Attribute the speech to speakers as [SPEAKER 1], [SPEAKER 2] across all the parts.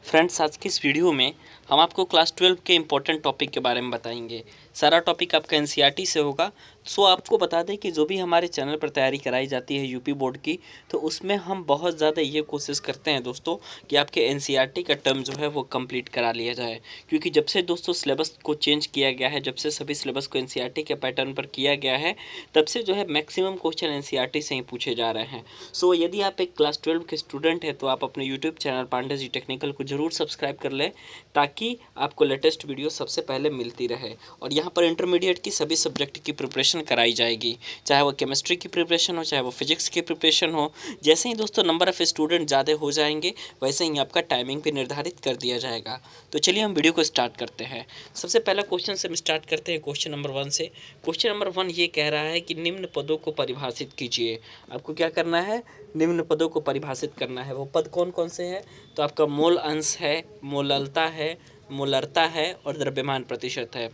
[SPEAKER 1] Friends, आज की इस वीडियो में हम आपको क्लास 12 के इम्पोर्टेंट टॉपिक के बारे में बताएंगे। सारा टॉपिक आपका एनसीईआरटी से होगा। सो आपको बता दें कि जो भी हमारे चैनल पर तैयारी कराई जाती है यूपी बोर्ड की, तो उसमें हम बहुत ज़्यादा ये कोशिश करते हैं दोस्तों कि आपके एनसीईआरटी का टर्म जो है वो कंप्लीट करा लिया जाए। क्योंकि जब से दोस्तों सिलेबस को चेंज किया गया है, जब से सभी सिलेबस को एनसीईआरटी के पैटर्न पर किया गया है, तब से जो है मैक्सिमम क्वेश्चन एनसीईआरटी से ही पूछे जा रहे हैं। सो यदि आप एक क्लास 12 के स्टूडेंट हैं तो आप अपने YouTube channel Pandey ji technical को जरूर सब्सक्राइब कर लें, ताकि आपको लेटेस्ट वीडियो सबसे पहले मिलती रहे। और यहाँ पर इंटरमीडिएट की सभी सब्जेक्ट की प्रिपरेशन कराई जाएगी, चाहे वो केमिस्ट्री की प्रिपरेशन हो, चाहे वो फिजिक्स की प्रिपरेशन हो। जैसे ही दोस्तों नंबर ऑफ़ स्टूडेंट ज़्यादा हो जाएंगे, वैसे ही आपका टाइमिंग भी निर्धारित कर दिया जाएगा। तो चलिए हम वीडियो को स्टार्ट करते हैं। सबसे पहला क्वेश्चन से हम स्टार्ट करते हैं क्वेश्चन नंबर 1 से। क्वेश्चन नंबर 1 ये कह रहा है कि निम्न पदों को परिभाषित कीजिए। आपको क्या करना है? निम्न पदों को परिभाषित करना है। वो पद कौन कौन से हैं? तो आपका मोल अंश है, मोललता है, मोलरता है और द्रव्यमान प्रतिशत है।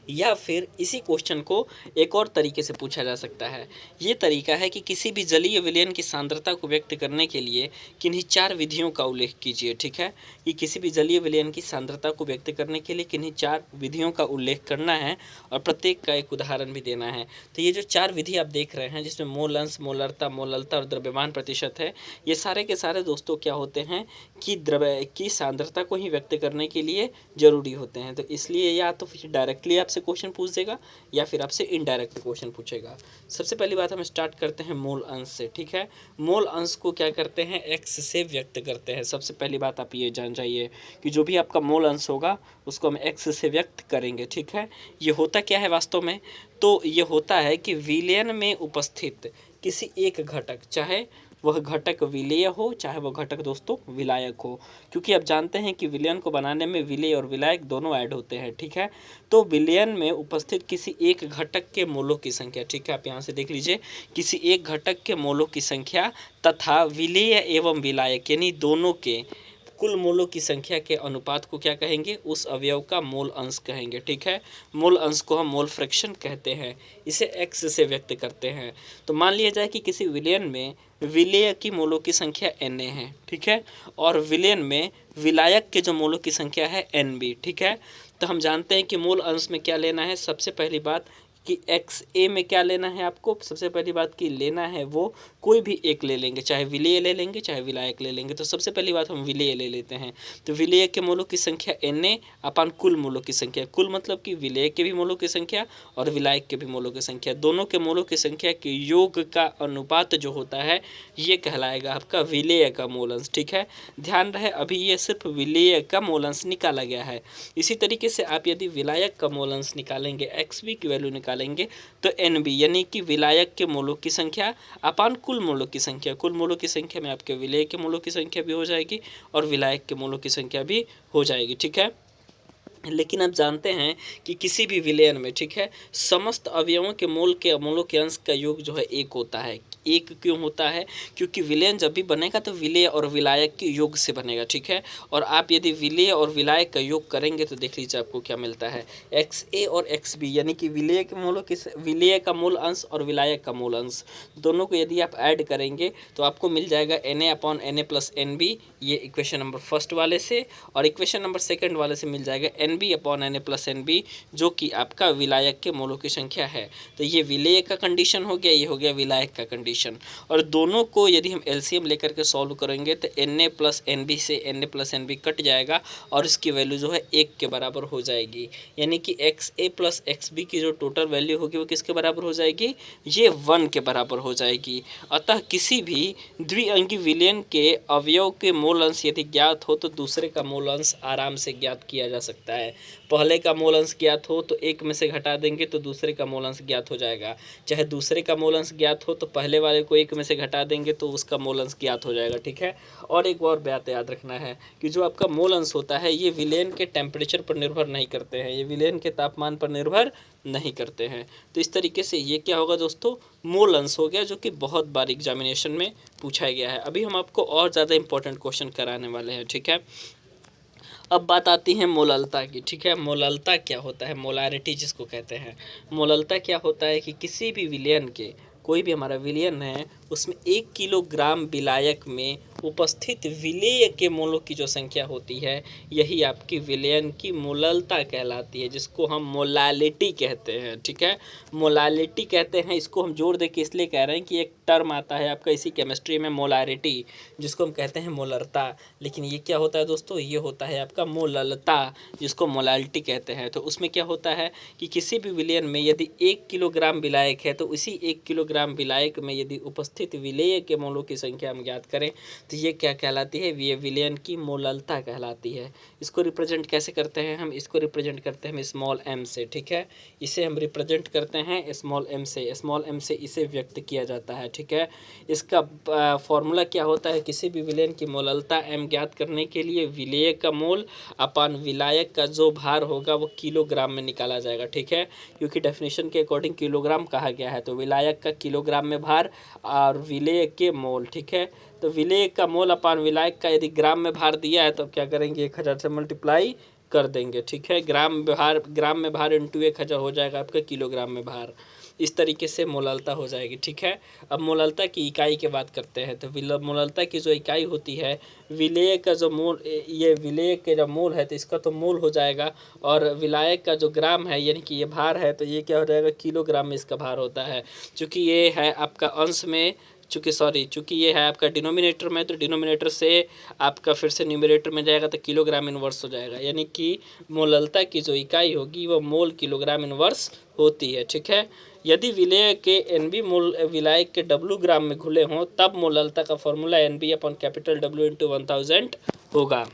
[SPEAKER 1] या फिर इसी क्वेश्चन को एक और तरीके से पूछा जा सकता है। ये तरीका है कि किसी भी जलीय विलयन की सांद्रता को व्यक्त करने के लिए किन्हीं 4 विधियों का उल्लेख कीजिए। ठीक है, कि किसी भी जलीय विलयन की सांद्रता को व्यक्त करने के लिए किन्हीं 4 विधियों का उल्लेख करना है और प्रत्येक का एक उदाहरण भी देना है। तो ये जो 4 विधि आप देख रहे हैं, जिसमें मोल अंश, मोलरता, मोललता और द्रव्यमान प्रतिशत है, ये सारे के सारे दोस्तों क्या होते हैं कि द्रव्य की सांद्रता को ही व्यक्त करने के लिए जरूरी होते हैं। तो इसलिए या तो फिर डायरेक्टली आपसे क्वेश्चन पूछ देगा या फिर आपसे इनडायरेक्ट क्वेश्चन पूछेगा। सबसे पहली बात हम स्टार्ट करते हैं मोल अंश से। ठीक है, मोल अंश को क्या करते हैं? एक्स से व्यक्त करते हैं। सबसे पहली बात आप ये जान जाइए कि जो भी आपका मोल अंश होगा उसको हम एक्स से व्यक्त करेंगे। ठीक है, ये होता क्या है वास्तव में? तो ये होता है कि विलयन में उपस्थित किसी एक घटक, चाहे वह घटक विलेय हो चाहे वह घटक दोस्तों विलायक हो, क्योंकि आप जानते हैं कि विलयन को बनाने में विलेय और विलायक दोनों ऐड होते हैं। ठीक है, तो विलयन में उपस्थित किसी एक घटक के मोलों की संख्या, ठीक है, आप यहाँ से देख लीजिए, किसी एक घटक के मोलों की संख्या तथा विलेय एवं विलायक यानी दोनों के कुल मोलों की संख्या के अनुपात को क्या कहेंगे? उस अवयव का मोल अंश कहेंगे। ठीक है, मोल अंश को हम मोल फ्रैक्शन कहते हैं। इसे एक्स से व्यक्त करते हैं। तो मान लिया जाए कि किसी विलयन में विलेय की मोलों की संख्या Na है। ठीक है, और विलयन में विलायक के जो मोलों की संख्या है Nb। ठीक है, तो हम जानते हैं कि मोल अंश में क्या लेना है। सबसे पहली बात कि XA में क्या लेना है आपको? सबसे पहली बात कि लेना है वो कोई भी एक ले लेंगे, चाहे विलेय ले लेंगे चाहे विलायक ले लेंगे। तो सबसे पहली बात हम विलेय ले लेते हैं। तो विलेय के मोलों की संख्या Na अपन कुल मोलों की संख्या, कुल मतलब कि विलेय के भी मोलों की संख्या और विलायक के भी मोलों की संख्या, दोनों के मोलों की संख्या के योग का अनुपात जो होता है ये कहलाएगा आपका विलेय का मोल अंश। ठीक है, ध्यान रहे अभी ये सिर्फ विलेय का मोल अंश निकाला गया है। इसी तरीके से आप यदि विलायक का मोल अंश निकालेंगे, XB की वैल्यू निकालेंगे, तो NB यानी कि विलायक के मोलों की संख्या अपान कुल मोलों की संख्या, कुल मोलों की संख्या में आपके विलेय के मोलों की संख्या भी हो जाएगी और विलायक के मोलों की संख्या भी हो जाएगी। ठीक है, लेकिन आप जानते हैं कि किसी भी विलयन में, ठीक है, समस्त अवयवों के मोलों के अंश का योग जो है 1 होता है। 1 क्यों होता है? क्योंकि विलयन जब भी बनेगा तो विलेय और विलायक के योग से बनेगा। ठीक है, और आप यदि विलेय और विलायक का योग करेंगे तो देख लीजिए आपको क्या मिलता है। XA और XB यानी कि विलेय के मोलों के विलेय का मूल अंश और विलायक का मूल अंश दोनों को यदि आप ऐड करेंगे तो आपको मिल जाएगा Na/Na + NB, ये इक्वेशन नंबर फर्स्ट वाले से, और इक्वेशन नंबर सेकंड वाले से मिल जाएगा NB/Na + NB, जो कि आपका विलायक के मोलों की संख्या है। तो ये विलेय का कंडीशन हो गया, ये हो गया विलायक का कंडीशन। और दोनों को यदि हम LCM लेकर के सॉल्व करेंगे तो Na + NB से Na + NB कट जाएगा और इसकी वैल्यू जो है 1 के बराबर हो जाएगी। यानी कि XA + XB की जो टोटल वैल्यू होगी वो किसके बराबर हो जाएगी? ये 1 के बराबर हो जाएगी। अतः किसी भी द्विअंगी विलयन के अवयव के मोल अंश यदि ज्ञात हो तो दूसरे का मोल अंश आराम से ज्ञात किया जा सकता है। पहले का मोल अंश ज्ञात हो तो 1 में से घटा देंगे तो दूसरे का मोल अंश ज्ञात हो जाएगा, चाहे दूसरे का मोल अंश ज्ञात हो तो पहले वाले को 1 में से घटा देंगे तो उसका मोल अंश ज्ञात हो जाएगा। ठीक है, और एक और बात याद रखना है कि जो आपका मोल अंश होता है ये विलयन के टेम्परेचर पर निर्भर नहीं करते हैं, ये विलयन के तापमान पर निर्भर नहीं करते हैं। तो इस तरीके से ये क्या होगा दोस्तों? मोल अंश हो गया, जो कि बहुत बार एग्जामिनेशन में पूछा गया है। अभी हम आपको और ज़्यादा इंपॉर्टेंट क्वेश्चन कराने वाले हैं। ठीक है, अब बात आती है मोललता की। ठीक है, मोललता क्या होता है? मोलारिटी जिसको कहते हैं। मोललता क्या होता है कि किसी भी विलयन के, कोई भी हमारा विलयन है उसमें 1 किलोग्राम विलायक में उपस्थित विलेय के मोलों की जो संख्या होती है यही आपकी विलयन की मोललता कहलाती है, जिसको हम मोलालिटी कहते हैं। ठीक है, मोलालिटी कहते हैं। इसको हम जोड़ दे के इसलिए कह रहे हैं कि एक टर्म आता है आपका इसी केमिस्ट्री में मोलारिटी, जिसको हम कहते हैं मोलरता। लेकिन ये क्या होता है दोस्तों, ये होता है आपका मोललता, जिसको मोलालिटी कहते हैं। तो उसमें क्या होता है कि किसी भी विलयन में यदि 1 किलोग्राम विलायक है तो उसी 1 किलोग्राम विलायक में यदि उपस्थित विलेय के मोलों की संख्या हम ज्ञात करें तो ये क्या कहलाती है, ये विलयन की मोललता कहलाती है। इसको रिप्रेजेंट कैसे करते हैं हम, इसको रिप्रेजेंट करते हैं हम स्मॉल एम से। ठीक है, इसे हम रिप्रेजेंट करते हैं स्मॉल एम से। स्मॉल एम से इसे व्यक्त किया जाता है। ठीक है, इसका फॉर्मूला क्या होता है, किसी भी विलयन की मोललता एम ज्ञात करने के लिए विलेय का मोल अपान विलायक का जो भार होगा वो किलोग्राम में निकाला जाएगा। ठीक है, क्योंकि डेफिनेशन के अकॉर्डिंग किलोग्राम कहा गया है, तो विलायक का किलोग्राम में भार और विलेय के मोल। ठीक है, तो विलेय का मोल अपान विलायक का यदि ग्राम में भार दिया है तो क्या करेंगे, 1000 से मल्टीप्लाई कर देंगे। ठीक है, ग्राम में भार इंटू 1000 हो जाएगा आपका किलोग्राम में भार। इस तरीके से मोललता हो जाएगी। ठीक है, अब मोललता की इकाई की बात करते हैं। तो मोललता की जो इकाई होती है, विलेय का जो मोल, ये विलेय के जो मोल है तो इसका तो मोल हो जाएगा, और विलायक का जो ग्राम है यानी कि ये भार है तो ये क्या हो जाएगा, किलोग्राम में इसका भार होता है। चूँकि ये है आपका अंश में, चूँकि ये है आपका डिनोमिनेटर में, तो डिनोमिनेटर से आपका फिर से न्यूमरेटर में जाएगा तो किलोग्राम इनवर्स हो जाएगा। यानी कि मोललता की जो इकाई होगी वो मोल किलोग्राम इनवर्स होती है। ठीक है, यदि विलेय के NB मोल विलायक के W ग्राम में घुले हों तब मोललता का formula NB upon capital W into 1000 होगा।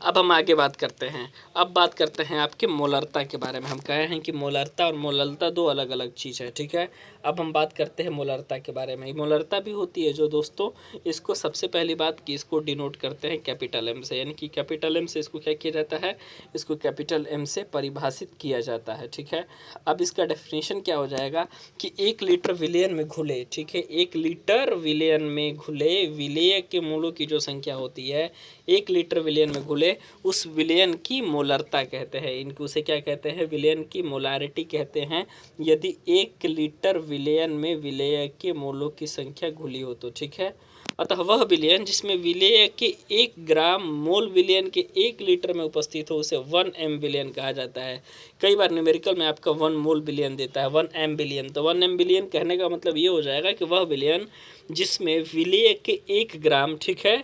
[SPEAKER 1] अब हम आगे बात करते हैं। अब बात करते हैं आपके मोलरता के बारे में। हम कहे हैं कि मोलरता और मोललता दो अलग अलग चीज़ है। ठीक है, अब हम बात करते हैं मोलरता के बारे में। मोलरता भी होती है जो दोस्तों, इसको सबसे पहली बात कि इसको डिनोट करते हैं कैपिटल M से, यानी कि कैपिटल M से इसको क्या किया जाता है, इसको कैपिटल M से परिभाषित किया जाता है। ठीक है, अब इसका डेफिनेशन क्या हो जाएगा कि 1 लीटर विलयन में घुले, ठीक है, 1 लीटर विलयन में घुले विलेय के मोलों की जो संख्या होती है, 1 लीटर विलयन में घुले उस विलयन की मोलरता कहते हैं। इनको उसे क्या कहते हैं, विलयन की मोलारिटी कहते हैं, यदि 1 लीटर विलयन में विलेय के मोलों की संख्या घुली हो तो। ठीक है, अतः वह विलयन जिसमें विलेय के 1 ग्राम मोल विलयन के 1 लीटर में उपस्थित हो उसे 1 M विलयन कहा जाता है। कई बार न्यूमेरिकल में आपका 1 मोल विलयन देता है, 1 M विलयन। तो 1 M विलयन कहने का मतलब ये हो जाएगा कि वह विलयन जिसमें विलेय के 1 ग्राम, ठीक है,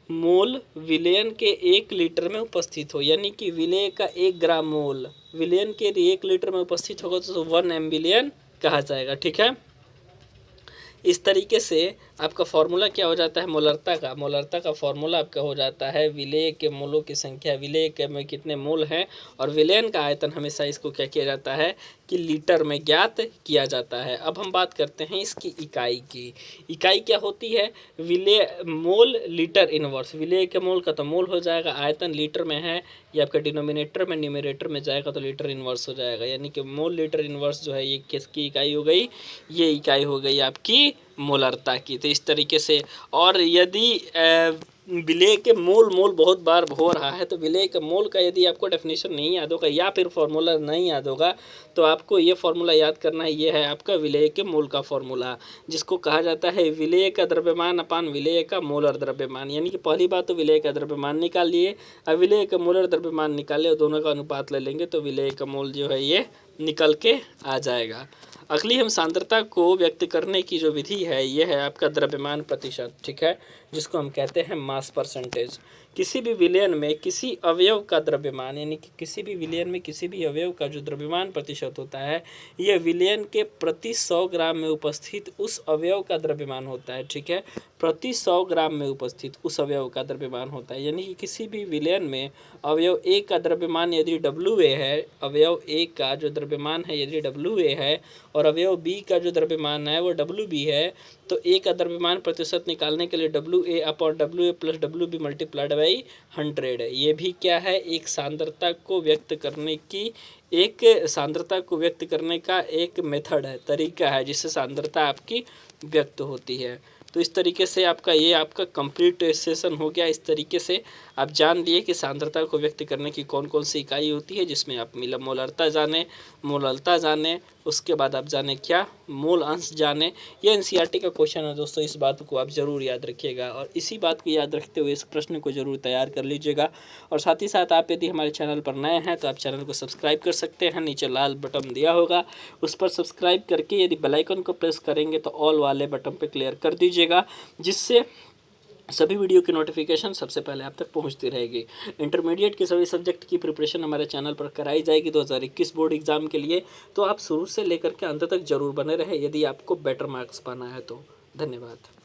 [SPEAKER 1] मोल विलयन के 1 लीटर में उपस्थित हो, यानी कि विलेय का 1 ग्राम मोल विलयन के 1 लीटर में उपस्थित होगा तो 1 M विलयन कहा जाएगा। ठीक है, इस तरीके से आपका फॉर्मूला क्या हो जाता है मोलरता का फॉर्मूला आपका हो जाता है विलेय के मोलों की संख्या, विलेय के में कितने मोल हैं, और विलयन का आयतन हमेशा इसको क्या किया जाता है कि लीटर में ज्ञात किया जाता है। अब हम बात करते हैं इसकी इकाई की। इकाई क्या होती है, विलेय मोल लीटर इनवर्स, विलेय के मोल का तो मोल हो जाएगा, आयतन लीटर में है, ये आपका डिनोमिनेटर में न्यूमरेटर में जाएगा तो लीटर इनवर्स हो जाएगा। यानी कि मोल लीटर इनवर्स जो है ये किसकी इकाई हो गई, ये इकाई हो गई आपकी मोलरता की। तो इस तरीके से, और यदि विलेय के मोल बहुत बार हो रहा है तो विलेय के मोल का यदि आपको डेफिनेशन नहीं याद होगा या फिर फॉर्मूला नहीं याद होगा तो आपको ये फॉर्मूला याद करना है। ये है आपका विलेय के मोल का फॉर्मूला, जिसको कहा जाता है विलेय का द्रव्यमान अपान विलेय का मोलर द्रव्यमान। यानी कि पहली बात तो विलेय का द्रव्यमान निकाल लिए, अब विलेय का मोलर द्रव्यमान निकाले और दोनों का अनुपात ले लेंगे तो विलेय का मोल जो है ये निकल के आ जाएगा। अगली हम सांद्रता को व्यक्त करने की जो विधि है ये है आपका द्रव्यमान प्रतिशत। ठीक है, जिसको हम कहते हैं मास परसेंटेज। किसी भी विलयन में किसी अवयव का द्रव्यमान, यानी कि किसी भी विलयन में किसी भी अवयव का जो द्रव्यमान प्रतिशत होता है यह विलयन के प्रति 100 ग्राम में उपस्थित उस अवयव का द्रव्यमान होता है। ठीक है, प्रति 100 ग्राम में उपस्थित उस अवयव का द्रव्यमान होता है। यानी कि किसी भी विलयन में अवयव ए का द्रव्यमान यदि WA है, अवयव ए का जो द्रव्यमान है यदि WA है और अवयव बी का जो द्रव्यमान है वो WB है, तो ए का द्रव्यमान प्रतिशत निकालने के लिए WA upon WA plus WB multiplied by 100 है। ये भी क्या है, एक सांद्रता को व्यक्त करने की सांद्रता को व्यक्त करने का एक मेथड है, तरीका है जिससे सांद्रता आपकी व्यक्त होती है। तो इस तरीके से ये आपका कंप्लीट सेशन हो गया। इस तरीके से आप जान लिए कि सांद्रता को व्यक्त करने की कौन कौन सी इकाई होती है, जिसमें आप मोलरता जाने, मोललता जाने, उसके बाद आप जाने क्या मूल अंश जाने। ये एनसीईआरटी का क्वेश्चन है दोस्तों, इस बात को आप ज़रूर याद रखिएगा और इसी बात को याद रखते हुए इस प्रश्न को ज़रूर तैयार कर लीजिएगा। और साथ ही साथ आप यदि हमारे चैनल पर नए हैं तो आप चैनल को सब्सक्राइब कर सकते हैं, नीचे लाल बटन दिया होगा उस पर सब्सक्राइब करके यदि बेल आइकन को प्रेस करेंगे तो ऑल वाले बटन पर क्लियर कर दीजिएगा, जिससे सभी वीडियो की नोटिफिकेशन सबसे पहले आप तक पहुंचती रहेगी। इंटरमीडिएट के सभी सब्जेक्ट की प्रिपरेशन हमारे चैनल पर कराई जाएगी 2021 बोर्ड एग्जाम के लिए, तो आप शुरू से लेकर के अंत तक जरूर बने रहें यदि आपको बेटर मार्क्स पाना है तो। धन्यवाद।